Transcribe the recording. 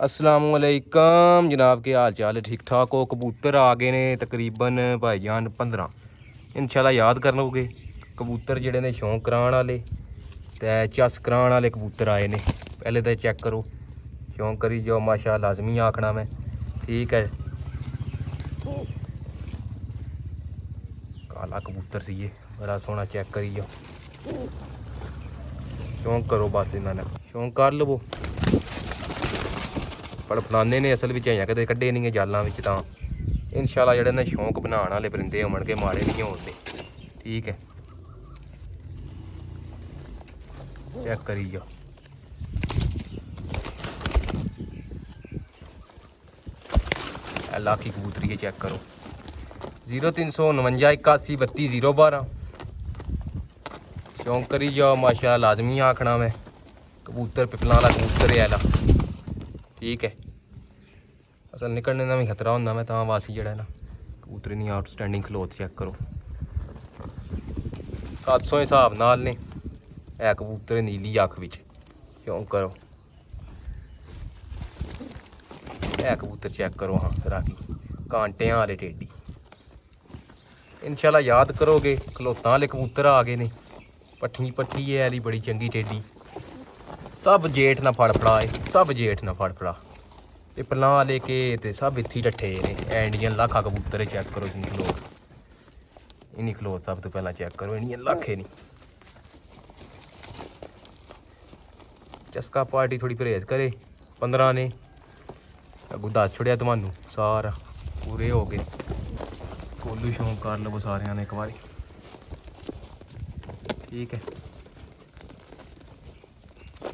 असलामुअलैकुम जनाब, के हाल चाल है? ठीक ठाक हो? कबूतर आ गए ने तकरीबन भाईजान 15 इंशाल्लाह याद कर लोगे। कबूतर जेडे ने शौक कराने वाले ते चस कराने वाले कबूतर आए ने। पहले तो चेक करो, शौक करी जाओ माशा लाजमी आखना मैं, ठीक है। काला कबूतर सी ये, बड़ा सोहना, चेक करी जाओ, शौक करो बस, इन्होंने शौक कर लवो। फड़फड़ाने ने असल में अजें कदे कड्ढे नहीं है जालों में, तो इंशाल्लाह जेह्ड़े ने शौक बनाने वाले परिंदे होणगे माड़े नहीं होणगे, ठीक है। चेक करी जाओ, लाखी कबूतरी है, चेक करो। 0349 81 32 012। शौक करी जाओ माशा लाजमी आखना मैं, कबूतर पिपलां वाला कबूतर है, ठीक है। असल निकलने का भी खतरा होंदा, मैं तां वासी जेह्ड़ा ना कबूतर नहीं आउटस्टैंडिंग खलोत, चेक करो। 700 हिसाब नाल ने है कबूतर नीली अख विच, शौक करो। है कबूतर चेक करो, हाँ राखी कांटियां वाले टेडी, इंशाल्लाह याद करोगे। खलोतां वाले कबूतर आ गए ने, पट्ठी पट्ठी है वाली बड़ी चंगी टेडी, सब जेठ ना फड़फड़ा, सब जेठ ना फड़फड़ा, पिपलां वाले के ते सब इत्थे डट्ठे ने। इंडियन लाखा कबूतर है, चेक करो जी खलोत, इन्हीं खलोत सब तो पहला चेक करो, इंडियन लाखे नहीं। चस्का पार्टी थोड़ी परहेज करे, 15 ने अगू दस छुड़िया तमानू सारा, पूरे हो गए। कोलू शौक कर लवो सारिਆਂ ने एक बारी, ठीक है।